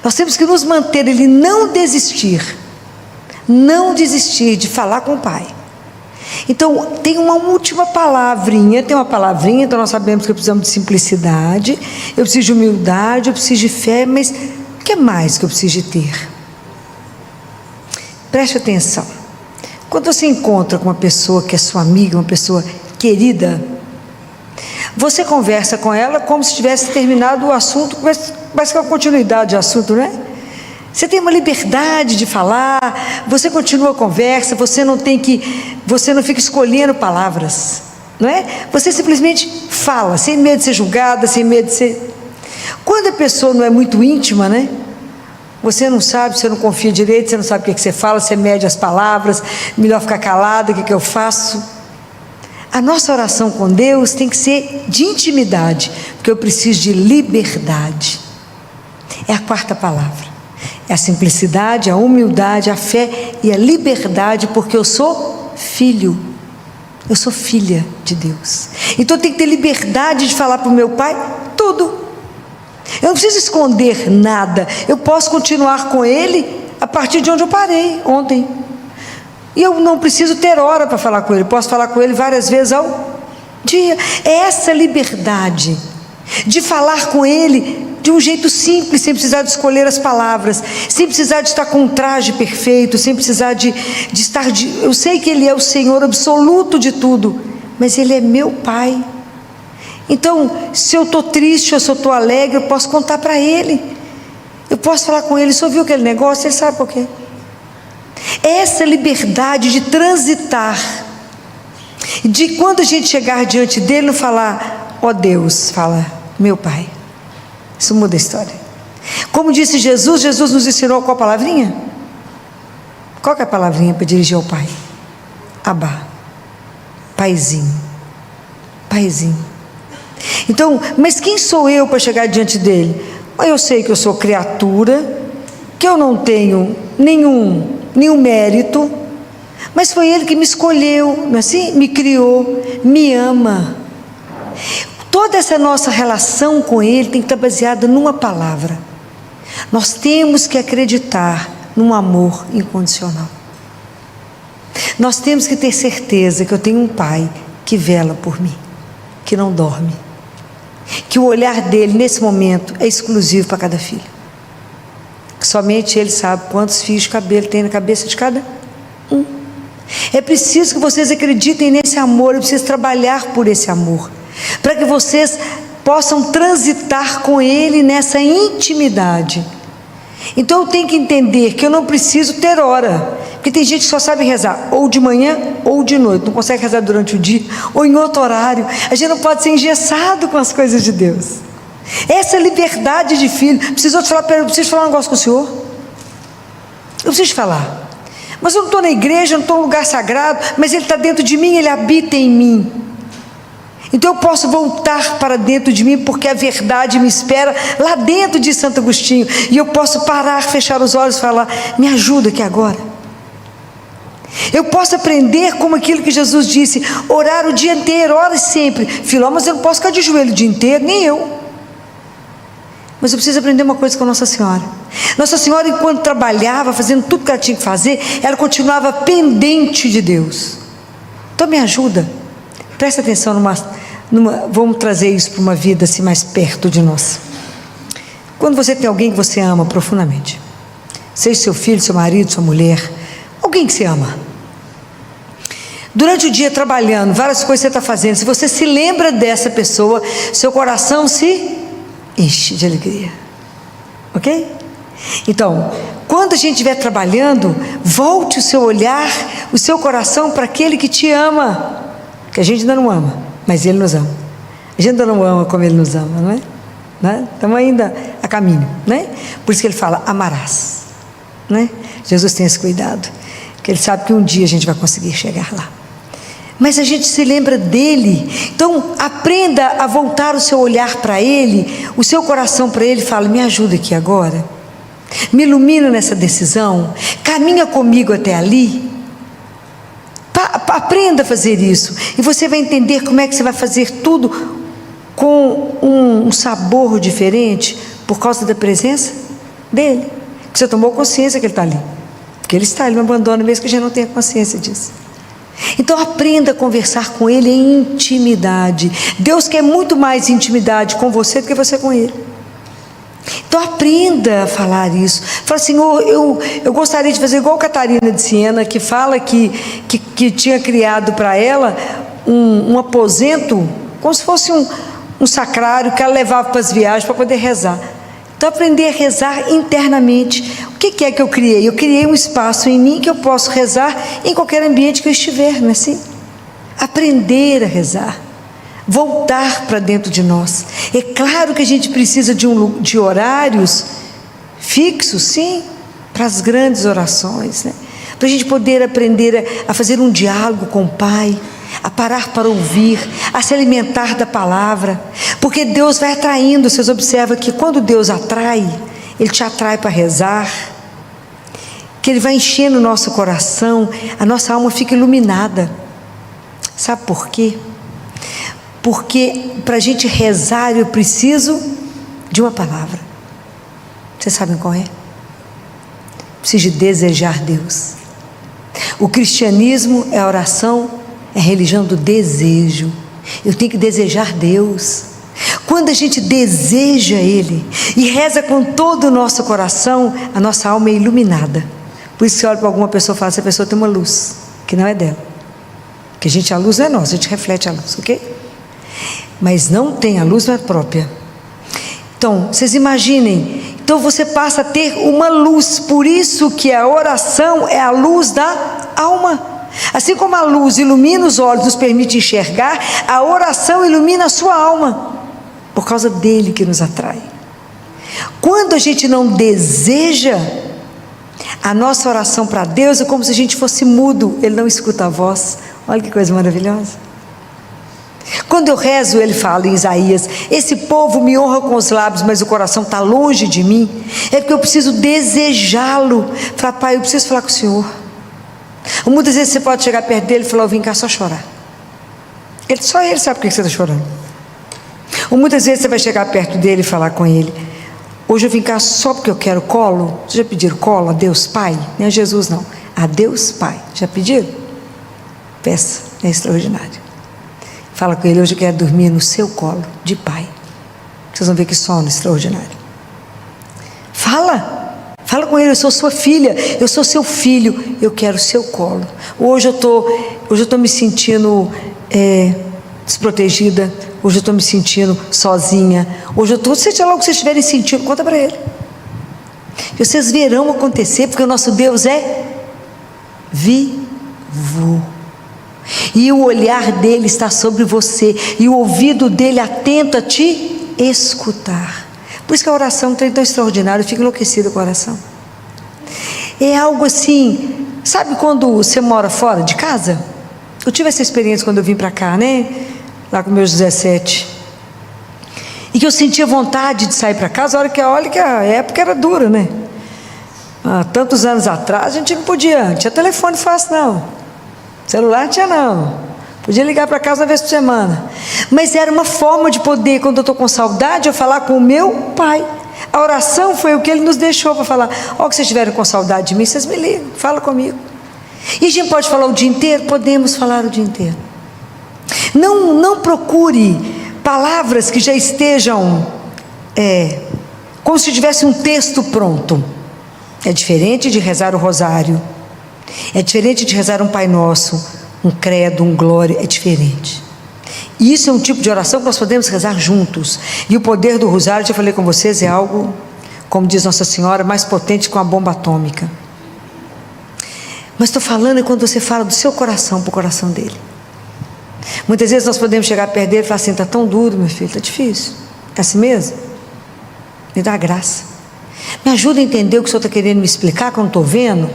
Nós temos que nos manter, ele não desistir de falar com o Pai. Então, tem uma última palavrinha, então nós sabemos que precisamos de simplicidade, eu preciso de humildade, eu preciso de fé, mas o que mais que eu preciso de ter? Preste atenção. Quando você encontra com uma pessoa que é sua amiga, uma pessoa querida, você conversa com ela como se tivesse terminado o assunto, mas com a continuidade do assunto, não é? Você tem uma liberdade de falar, você continua a conversa, você não fica escolhendo palavras, não é? Você simplesmente fala, sem medo de ser julgada, sem medo de ser... Quando a pessoa não é muito íntima, né? Você não sabe, você não confia direito, você não sabe o que você fala, você mede as palavras, melhor ficar calado, o que eu faço? A nossa oração com Deus tem que ser de intimidade, porque eu preciso de liberdade. É a quarta palavra. É a simplicidade, a humildade, a fé e a liberdade, porque eu sou filho, eu sou filha de Deus. Então eu tenho que ter liberdade de falar para o meu Pai tudo. Eu não preciso esconder nada, eu posso continuar com Ele a partir de onde eu parei ontem. E eu não preciso ter hora para falar com Ele, posso falar com Ele várias vezes ao dia. É essa liberdade de falar com Ele de um jeito simples, sem precisar de escolher as palavras, sem precisar de estar com um traje perfeito, sem precisar de estar... Eu sei que Ele é o Senhor absoluto de tudo, mas Ele é meu Pai. Então, se eu estou triste ou se eu estou alegre, eu posso contar para Ele, eu posso falar com Ele. Você ouviu aquele negócio? Ele sabe por quê. Essa liberdade de transitar, de quando a gente chegar diante dele, não falar, ó Deus, fala, meu Pai. Isso muda a história. Como disse Jesus, Jesus nos ensinou qual palavrinha? Qual que é a palavrinha para dirigir ao Pai? Abá, Paizinho, Paizinho. Então, mas quem sou eu para chegar diante dele? Eu sei que eu sou criatura, que eu não tenho nenhum mérito, mas foi Ele que me escolheu, não é assim? Me criou, me ama. Toda essa nossa relação com Ele tem que estar baseada numa palavra. Nós temos que acreditar num amor incondicional. Nós temos que ter certeza que eu tenho um Pai que vela por mim, que não dorme, que o olhar dele nesse momento é exclusivo para cada filho, que somente Ele sabe quantos fios de cabelo tem na cabeça de cada um. É preciso que vocês acreditem nesse amor, é preciso trabalhar por esse amor, para que vocês possam transitar com Ele nessa intimidade. Então eu tenho que entender que eu não preciso ter hora, porque tem gente que só sabe rezar ou de manhã ou de noite, não consegue rezar durante o dia ou em outro horário. A gente não pode ser engessado com as coisas de Deus. Essa liberdade de filho. Eu preciso falar um negócio com o senhor. Eu preciso falar, mas eu não estou na igreja, não estou em um lugar sagrado, mas Ele está dentro de mim, Ele habita em mim. Então eu posso voltar para dentro de mim, porque a verdade me espera lá dentro de Santo Agostinho, e eu posso parar, fechar os olhos e falar: me ajuda aqui agora. Eu posso aprender como aquilo que Jesus disse: orar o dia inteiro, ora sempre. Filó, mas eu não posso ficar de joelho o dia inteiro, nem eu. Mas eu preciso aprender uma coisa com Nossa Senhora. Nossa Senhora, enquanto trabalhava, fazendo tudo que ela tinha que fazer, ela continuava pendente de Deus. Então me ajuda, presta atenção vamos trazer isso para uma vida assim mais perto de nós. Quando você tem alguém que você ama profundamente, seja seu filho, seu marido, sua mulher, alguém que você ama, durante o dia trabalhando, várias coisas você está fazendo, se você se lembra dessa pessoa, seu coração se enche de alegria, ok? Então, quando a gente estiver trabalhando, volte o seu olhar, o seu coração para aquele que te ama, que a gente ainda não ama, mas Ele nos ama. A gente ainda não ama como Ele nos ama, não é? Né? Estamos ainda a caminho, né? Por isso que Ele fala: amarás, né? Jesus tem esse cuidado, que Ele sabe que um dia a gente vai conseguir chegar lá. Mas a gente se lembra dele. Então aprenda a voltar o seu olhar para Ele, o seu coração para Ele. Fala: me ajuda aqui agora, me ilumina nessa decisão, caminha comigo até ali. Aprenda a fazer isso, e você vai entender como é que você vai fazer tudo com um sabor diferente, por causa da presença dele. Porque você tomou consciência que Ele está ali, porque Ele está, Ele não abandona, mesmo que a gente não tenha consciência disso. Então aprenda a conversar com Ele em intimidade. Deus quer muito mais intimidade com você do que você com Ele. Então aprenda a falar isso. Fala: Senhor, eu gostaria de fazer igual Catarina de Siena, que fala que tinha criado para ela um aposento, como se fosse um sacrário que ela levava para as viagens para poder rezar. Então aprender a rezar internamente. O que é que eu criei? Eu criei um espaço em mim que eu posso rezar em qualquer ambiente que eu estiver, não é assim? Aprender a rezar, voltar para dentro de nós. É claro que a gente precisa de horários fixos, sim, para as grandes orações, né? Para a gente poder aprender a fazer um diálogo com o Pai, a parar para ouvir, a se alimentar da palavra, porque Deus vai atraindo. Vocês observam que quando Deus atrai, Ele te atrai para rezar, que Ele vai enchendo o nosso coração, a nossa alma fica iluminada. Sabe por quê? Porque para a gente rezar eu preciso de uma palavra. Vocês sabem qual é? Preciso de desejar Deus. O cristianismo é a oração, é a religião do desejo. Eu tenho que desejar Deus. Quando a gente deseja Ele e reza com todo o nosso coração, a nossa alma é iluminada. Por isso que você olha para alguma pessoa e fala: essa pessoa tem uma luz que não é dela. Porque a luz não é nossa, a gente reflete a luz, ok? Mas não tem, a luz não é própria. Então, vocês imaginem, então você passa a ter uma luz. Por isso que a oração é a luz da alma. Assim como a luz ilumina os olhos, nos permite enxergar, a oração ilumina a sua alma, por causa dele que nos atrai. Quando a gente não deseja, a nossa oração para Deus é como se a gente fosse mudo, Ele não escuta a voz. Olha que coisa maravilhosa. Quando eu rezo, Ele fala em Isaías: esse povo me honra com os lábios, mas o coração está longe de mim. É porque eu preciso desejá-lo. Falar: Pai, eu preciso falar com o Senhor. Muitas vezes você pode chegar perto dele e falar: eu vim cá só chorar. Só ele sabe por que você está chorando. Ou muitas vezes você vai chegar perto dele e falar com ele: hoje eu vim cá só porque eu quero colo. Vocês já pediram colo a Deus Pai? Nem a Jesus não, a Deus Pai. Já pediram? Peça, é extraordinário. Fala com ele: hoje eu quero dormir no seu colo de pai. Vocês vão ver que sono extraordinário. Fala com ele: eu sou sua filha, eu sou seu filho, eu quero o seu colo. Hoje eu estou me sentindo desprotegida, hoje eu estou me sentindo sozinha, hoje eu estou, seja lá o que vocês estiverem sentindo, conta para ele. E vocês verão acontecer, porque o nosso Deus é vivo. E o olhar dele está sobre você, e o ouvido dele atento a te escutar. Por isso que a oração é tão extraordinária. Eu fico enlouquecida com a oração. É algo assim, sabe quando você mora fora de casa? Eu tive essa experiência quando eu vim para cá, né? lá com meus 17, e que eu sentia vontade de sair para casa. Olha que a época era dura, né? Há tantos anos atrás a gente não podia, não tinha telefone fácil não, celular não tinha não, podia ligar para casa uma vez por semana, mas era uma forma de poder, quando eu estou com saudade, eu falar com o meu pai. A oração foi o que ele nos deixou para falar: ó, que vocês estiverem com saudade de mim, vocês me ligam, fala comigo. E a gente pode falar o dia inteiro? Podemos falar o dia inteiro. Não procure palavras que já estejam como se tivesse um texto pronto. É diferente de rezar o rosário, é diferente de rezar um Pai Nosso, um credo, um glória, é diferente. E isso é um tipo de oração que nós podemos rezar juntos. E o poder do rosário, já falei com vocês, é algo, como diz Nossa Senhora, mais potente que uma bomba atômica. Mas estou falando quando você fala do seu coração para o coração dele. Muitas vezes nós podemos chegar perto dele e falar assim: está tão duro, meu filho, está difícil. É assim mesmo? Me dá graça. Me ajuda a entender o que o Senhor está querendo me explicar, que eu não estou vendo.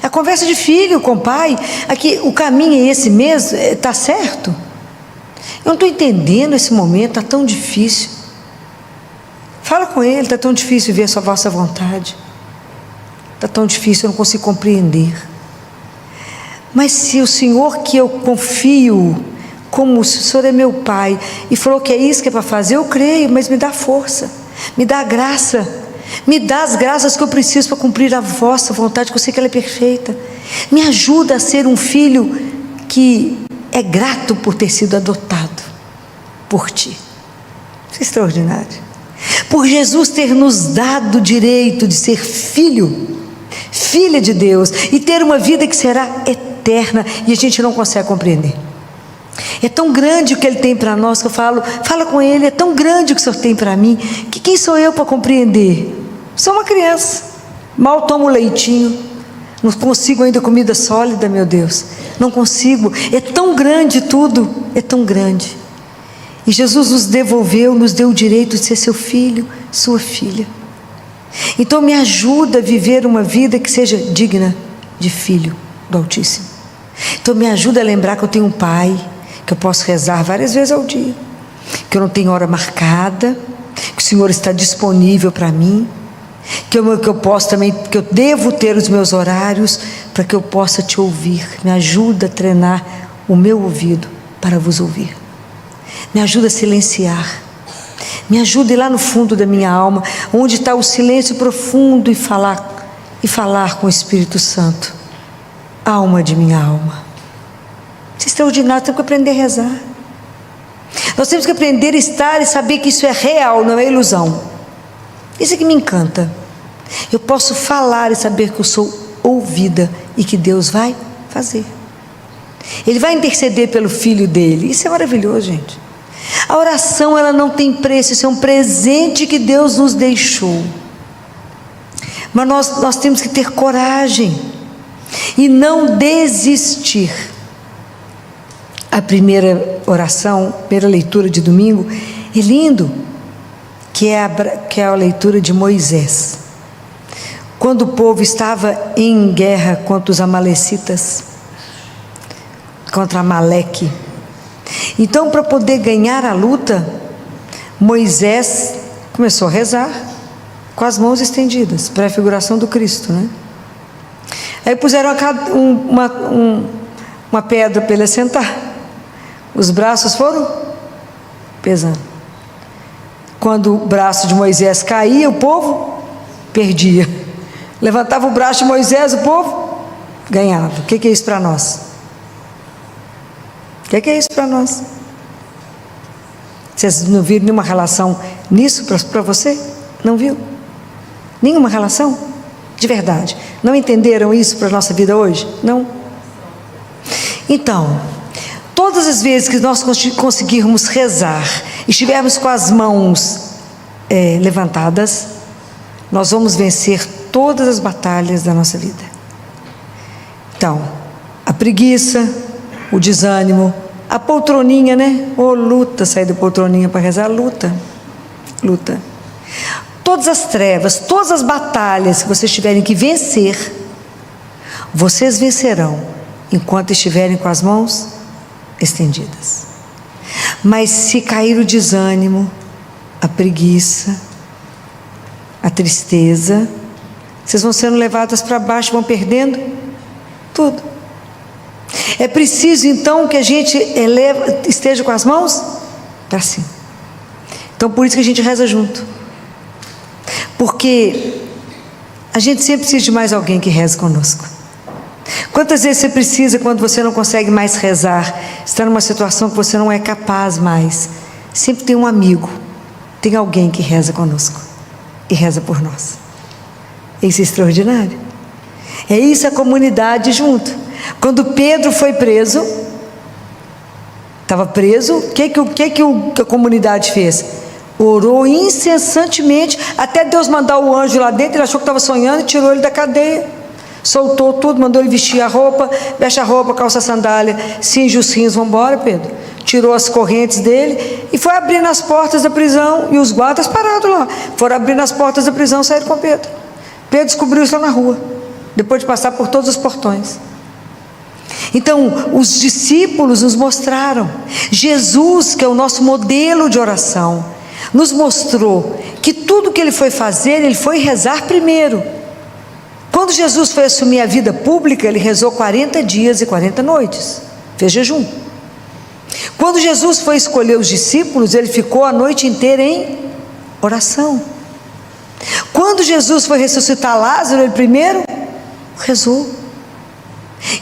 É a conversa de filho com o pai. Aqui, o caminho é esse mesmo, está certo? Eu não estou entendendo esse momento, está tão difícil. Fala com ele: está tão difícil ver a vossa vontade. Está tão difícil, eu não consigo compreender. Mas se o Senhor, que eu confio, como se o Senhor é meu pai, e falou que é isso que é para fazer, eu creio, mas me dá força, me dá graça, me dá as graças que eu preciso para cumprir a vossa vontade, que eu sei que ela é perfeita. Me ajuda a ser um filho que é grato por ter sido adotado por ti. Isso é extraordinário. Por Jesus ter nos dado o direito de ser filho, filha de Deus, e ter uma vida que será eterna, e a gente não consegue compreender. É tão grande o que Ele tem para nós, que eu falo: fala com Ele, é tão grande o que o Senhor tem para mim, que quem sou eu para compreender? Sou uma criança, mal tomo leitinho, não consigo ainda comida sólida, meu Deus, não consigo. É tão grande tudo, é tão grande. E Jesus nos devolveu, nos deu o direito de ser seu filho, sua filha. Então me ajuda a viver uma vida que seja digna de filho do Altíssimo. Então me ajuda a lembrar que eu tenho um pai, que eu posso rezar várias vezes ao dia, que eu não tenho hora marcada, que o Senhor está disponível para mim, que eu posso também, que eu devo ter os meus horários para que eu possa te ouvir. Me ajuda a treinar o meu ouvido para vos ouvir. Me ajuda a silenciar. Me ajuda a ir lá no fundo da minha alma, onde está o silêncio profundo, e falar com o Espírito Santo: alma de minha alma. Isso é extraordinário. Temos que aprender a rezar. Nós temos que aprender a estar e saber que isso é real, não é ilusão. Isso é que me encanta. Eu posso falar e saber que eu sou ouvida e que Deus vai fazer. Ele vai interceder pelo filho dele. Isso é maravilhoso, gente. A oração, ela não tem preço. Isso é um presente que Deus nos deixou. Mas nós temos que ter coragem e não desistir. A primeira oração, primeira leitura de domingo, é lindo, que é a leitura de Moisés, quando o povo estava em guerra contra os amalecitas, contra Amaleque. Então, para poder ganhar a luta, Moisés começou a rezar com as mãos estendidas, pré-figuração do Cristo, né? Aí puseram uma pedra para ele sentar. Os braços foram pesando. Quando o braço de Moisés caía, o povo perdia. Levantava o braço de Moisés, o povo ganhava. O que é isso para nós? O que é isso para nós? Vocês não viram nenhuma relação nisso para você? Não viu? Nenhuma relação? De verdade. Não entenderam isso para a nossa vida hoje? Não? Então, todas as vezes que nós conseguirmos rezar e estivermos com as mãos levantadas, nós vamos vencer todas as batalhas da nossa vida. Então, a preguiça, o desânimo, a poltroninha, né? Luta, sair da poltroninha para rezar, luta. Todas as trevas, todas as batalhas que vocês tiverem que vencer, vocês vencerão enquanto estiverem com as mãos estendidas. Mas se cair o desânimo, a preguiça, a tristeza, vocês vão sendo levadas para baixo, vão perdendo tudo. É preciso então que a gente esteja com as mãos para cima. Então por isso que a gente reza junto, porque a gente sempre precisa de mais alguém que reze conosco. Quantas vezes você precisa, quando você não consegue mais rezar, está numa situação que você não é capaz mais, sempre tem um amigo, tem alguém que reza conosco e reza por nós. Isso é extraordinário. É isso, a comunidade junto. Quando Pedro foi preso, estava preso, o que a comunidade fez? Orou incessantemente, até Deus mandar o anjo lá dentro. Ele achou que estava sonhando e tirou ele da cadeia, soltou tudo, mandou ele vestir a roupa, veste a roupa, calça a sandália, cinge os rins, vamos embora, Pedro. Tirou as correntes dele e foi abrindo as portas da prisão, e os guardas parados lá, foram abrindo as portas da prisão, saíram com Pedro. Pedro descobriu isso lá na rua, depois de passar por todos os portões. Então, os discípulos nos mostraram, Jesus, que é o nosso modelo de oração, nos mostrou que tudo que ele foi fazer, ele foi rezar primeiro. Quando Jesus foi assumir a vida pública, ele rezou 40 dias e 40 noites, fez jejum. Quando Jesus foi escolher os discípulos, ele ficou a noite inteira em oração. Quando Jesus foi ressuscitar Lázaro, ele primeiro rezou.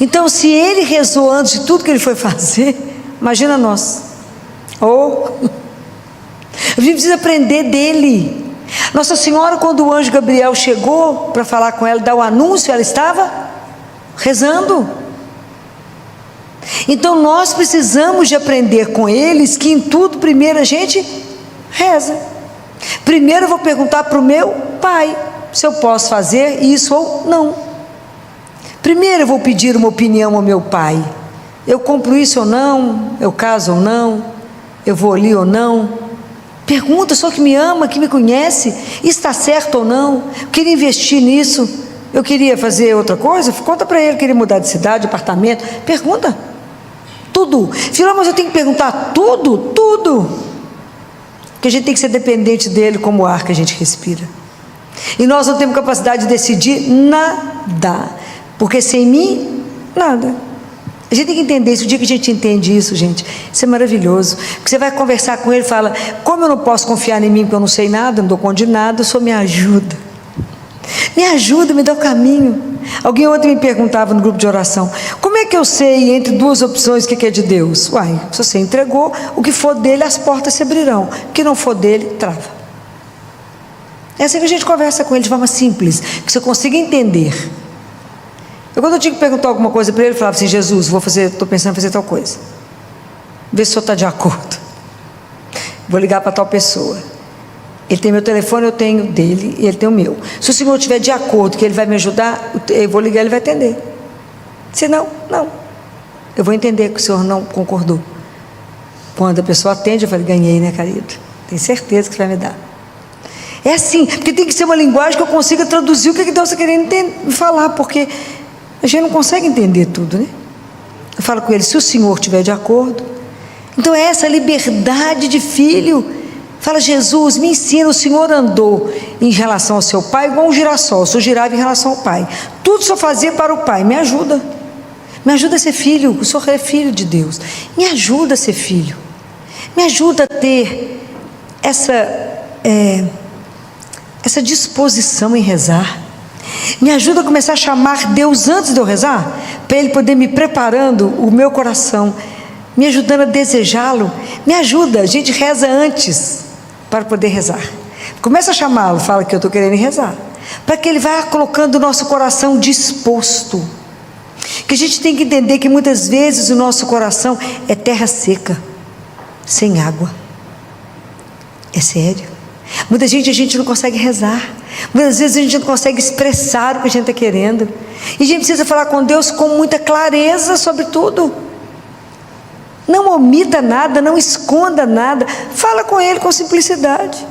Então, se ele rezou antes de tudo que ele foi fazer, imagina nós. A gente precisa aprender dele. Nossa Senhora, quando o anjo Gabriel chegou para falar com ela, dar o anúncio, ela estava rezando. Então nós precisamos de aprender com eles que em tudo primeiro a gente reza. Primeiro eu vou perguntar para o meu pai se eu posso fazer isso ou não. Primeiro eu vou pedir uma opinião ao meu pai. Eu compro isso ou não? Eu caso ou não? Eu vou ali ou não? Pergunta, só que me ama, que me conhece, está certo ou não? Eu queria investir nisso, eu queria fazer outra coisa, conta para ele, queria mudar de cidade, apartamento, pergunta, tudo. Filho, mas eu tenho que perguntar tudo, porque a gente tem que ser dependente dele como o ar que a gente respira, e nós não temos capacidade de decidir nada, porque sem mim, nada. A gente tem que entender isso. O dia que a gente entende isso, gente, isso é maravilhoso, porque você vai conversar com ele e fala, como eu não posso confiar em mim, porque eu não sei nada, não dou conta de nada, o Senhor me ajuda, me dá o caminho. Alguém ontem me perguntava no grupo de oração, como é que eu sei entre duas opções o que é de Deus? Uai, se você entregou, o que for dele, as portas se abrirão, o que não for dele, trava. É assim que a gente conversa com ele de forma simples, que você consiga entender. Quando eu tinha que perguntar alguma coisa para ele, eu falava assim, Jesus, estou pensando em fazer tal coisa, vê se o senhor está de acordo, vou ligar para tal pessoa, ele tem meu telefone, eu tenho dele, e ele tem o meu. Se o senhor estiver de acordo que ele vai me ajudar, eu vou ligar, ele vai atender. Se não, eu vou entender que o senhor não concordou. Quando a pessoa atende, eu falo, ganhei, né, querido, tenho certeza que você vai me dar. É assim, porque tem que ser uma linguagem que eu consiga traduzir o que Deus está querendo falar, porque a gente não consegue entender tudo, né? Eu falo com ele, se o senhor estiver de acordo. Então é essa liberdade de filho. Fala, Jesus, me ensina, o senhor andou em relação ao seu pai igual um girassol, o senhor girava em relação ao pai, tudo só fazia para o pai, me ajuda a ser filho, o senhor é filho de Deus, me ajuda a ser filho, me ajuda a ter essa disposição em rezar, me ajuda a começar a chamar Deus antes de eu rezar, para Ele poder me preparando o meu coração, me ajudando a desejá-lo. Me ajuda, a gente reza antes para poder rezar, começa a chamá-lo, fala que eu estou querendo rezar, para que Ele vá colocando o nosso coração disposto, que a gente tem que entender que muitas vezes o nosso coração é terra seca, sem água, é sério. Muita gente, a gente não consegue rezar, muitas vezes a gente não consegue expressar o que a gente está querendo, e a gente precisa falar com Deus com muita clareza sobre tudo. Não omita nada, não esconda nada, fala com Ele com simplicidade,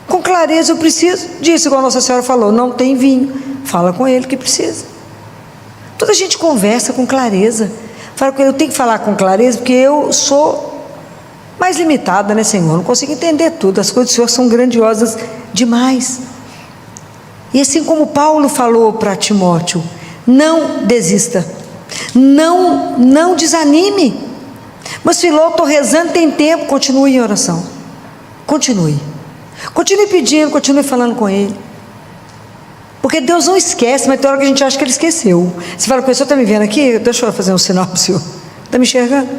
com clareza. Eu preciso disso, igual a Nossa Senhora falou, não tem vinho, fala com Ele que precisa. Toda a gente conversa com clareza, fala com Ele, eu tenho que falar com clareza, porque eu sou mais limitada, né, Senhor? Não consigo entender tudo, as coisas do Senhor são grandiosas demais. E assim como Paulo falou para Timóteo, não desista, não desanime. Mas Filó, estou rezando, tem tempo, continue em oração, continue pedindo, continue falando com Ele, porque Deus não esquece, mas tem hora que a gente acha que Ele esqueceu. Você fala com ele: o senhor está me vendo aqui? Deixa eu fazer um sinal para o senhor, está me enxergando?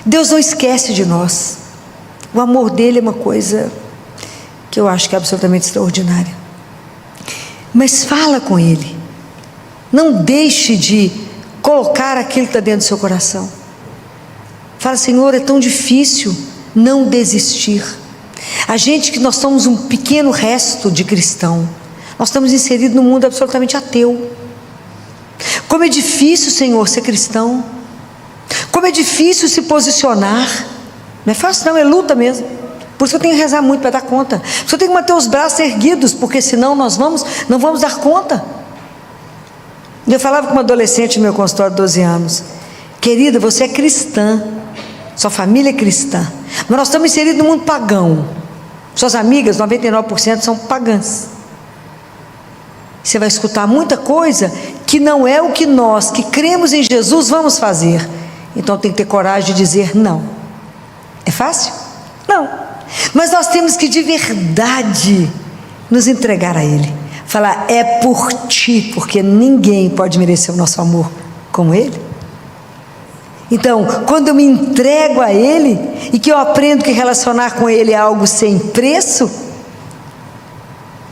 Deus não esquece de nós. O amor dele é uma coisa que eu acho que é absolutamente extraordinária. Mas fala com Ele, não deixe de colocar aquilo que está dentro do seu coração. Fala: Senhor, é tão difícil não desistir. A gente, que nós somos um pequeno resto de cristão, nós estamos inseridos num mundo absolutamente ateu. Como é difícil, Senhor, ser cristão. Como é difícil se posicionar. Não é fácil não, é luta mesmo. Por isso eu tenho que rezar muito para dar conta. Por isso eu tenho que manter os braços erguidos, porque senão nós não vamos dar conta. Eu falava com uma adolescente no meu consultório de 12 anos: querida, você é cristã, sua família é cristã, mas nós estamos inseridos no mundo pagão. Suas amigas, 99% são pagãs. Você vai escutar muita coisa que não é o que nós, que cremos em Jesus, vamos fazer. Então tem que ter coragem de dizer não. É fácil? Não. Mas nós temos que de verdade nos entregar a Ele. Falar: é por Ti, porque ninguém pode merecer o nosso amor como Ele. Então, quando eu me entrego a Ele, e que eu aprendo que relacionar com Ele é algo sem preço,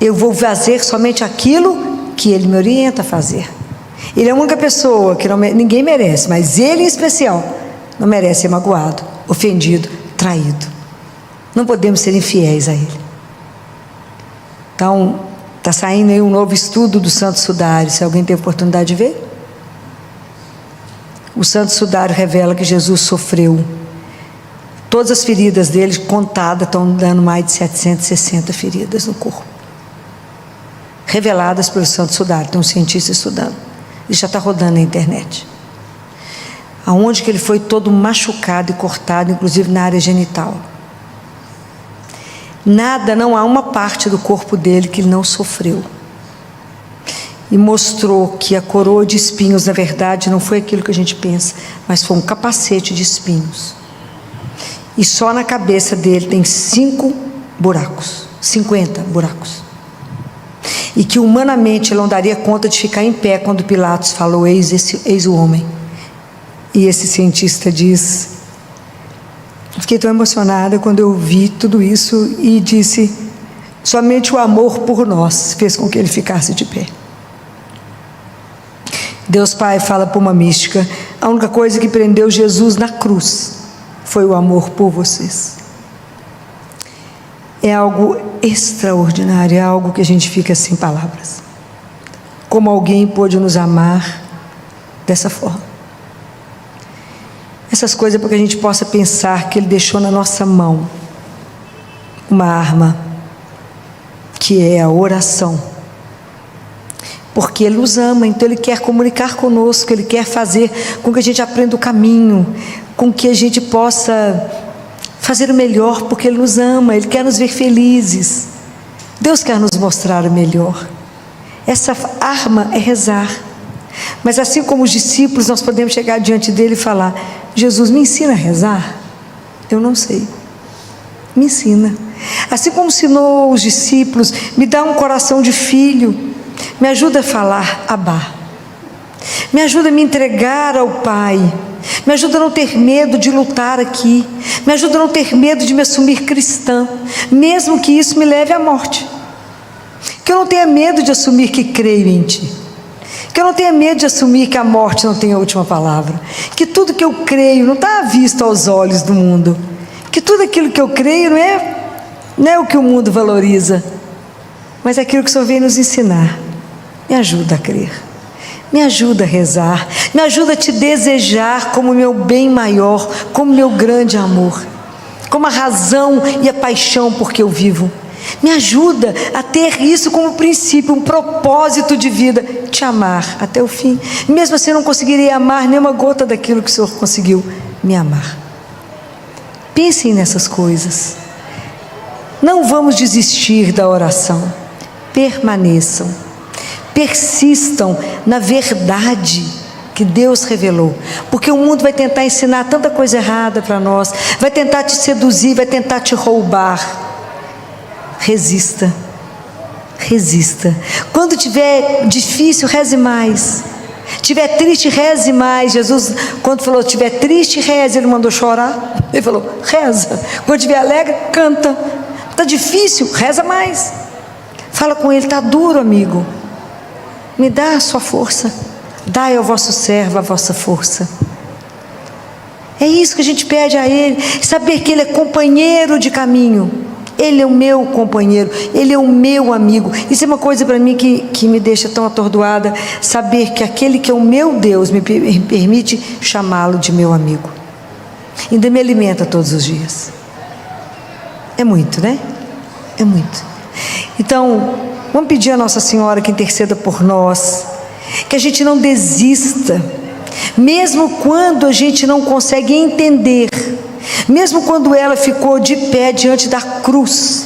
eu vou fazer somente aquilo que Ele me orienta a fazer. Ele é a única pessoa que ninguém merece, mas Ele em especial não merece ser magoado, ofendido, traído. Não podemos ser infiéis a Ele. Então, está saindo aí um novo estudo do Santo Sudário, se alguém tem oportunidade de ver. O Santo Sudário revela que Jesus sofreu, todas as feridas dele contadas estão dando mais de 760 feridas no corpo, reveladas pelo Santo Sudário. Tem um cientista estudando, ele já está rodando na internet, aonde que ele foi todo machucado e cortado, inclusive na área genital. Não há uma parte do corpo dele que ele não sofreu. E mostrou que a coroa de espinhos, na verdade, não foi aquilo que a gente pensa, mas foi um capacete de espinhos. E só na cabeça dele tem 50 buracos. E que humanamente ele não daria conta de ficar em pé quando Pilatos falou: eis o homem. E esse cientista diz: fiquei tão emocionada quando eu vi tudo isso, e disse: somente o amor por nós fez com que ele ficasse de pé. Deus Pai fala para uma mística: a única coisa que prendeu Jesus na cruz foi o amor por vocês. É algo extraordinário, é algo que a gente fica sem palavras. Como alguém pôde nos amar dessa forma? Essas coisas para que a gente possa pensar que Ele deixou na nossa mão uma arma, que é a oração. Porque Ele nos ama, então Ele quer comunicar conosco, Ele quer fazer com que a gente aprenda o caminho, com que a gente possa fazer o melhor, porque Ele nos ama, Ele quer nos ver felizes. Deus quer nos mostrar o melhor. Essa arma é rezar. Mas assim como os discípulos, nós podemos chegar diante dele e falar: Jesus, me ensina a rezar? Eu não sei, me ensina. Assim como ensinou os discípulos: me dá um coração de filho, me ajuda a falar Abá, me ajuda a me entregar ao Pai, me ajuda a não ter medo de lutar aqui, me ajuda a não ter medo de me assumir cristã, mesmo que isso me leve à morte. Que eu não tenha medo de assumir que creio em Ti, que eu não tenha medo de assumir que a morte não tem a última palavra, que tudo que eu creio não está à vista aos olhos do mundo, que tudo aquilo que eu creio não é o que o mundo valoriza, mas é aquilo que o Senhor veio nos ensinar. Me ajuda a crer, me ajuda a rezar, me ajuda a Te desejar como meu bem maior, como meu grande amor, como a razão e a paixão por que eu vivo. Me ajuda a ter isso como princípio, um propósito de vida: Te amar até o fim. Mesmo assim eu não conseguiria amar nenhuma gota daquilo que o Senhor conseguiu me amar. Pensem nessas coisas. Não vamos desistir da oração. Permaneçam. Persistam na verdade que Deus revelou. Porque o mundo vai tentar ensinar tanta coisa errada para nós. Vai tentar te seduzir, vai tentar te roubar. Resista. Resista. Quando tiver difícil, reze mais. Tiver triste, reze mais. Jesus, quando falou, tiver triste, reze, ele mandou chorar. Ele falou, reza. Quando tiver alegre, canta. Está difícil, reza mais. Fala com ele, está duro, amigo. Me dá a sua força. Dai ao vosso servo a vossa força. É isso que a gente pede a ele. Saber que ele é companheiro de caminho. Ele é o meu companheiro, ele é o meu amigo. Isso é uma coisa para mim que me deixa tão atordoada. Saber que aquele que é o meu Deus me permite chamá-lo de meu amigo. Ainda me alimenta todos os dias. É muito, né? É muito. Então, vamos pedir a Nossa Senhora que interceda por nós. Que a gente não desista. Mesmo quando a gente não consegue entender. Mesmo quando ela ficou de pé diante da cruz,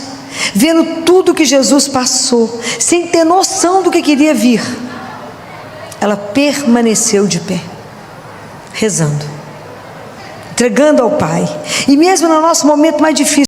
vendo tudo que Jesus passou, sem ter noção do que queria vir, ela permaneceu de pé, rezando, entregando ao Pai. E mesmo no nosso momento mais difícil,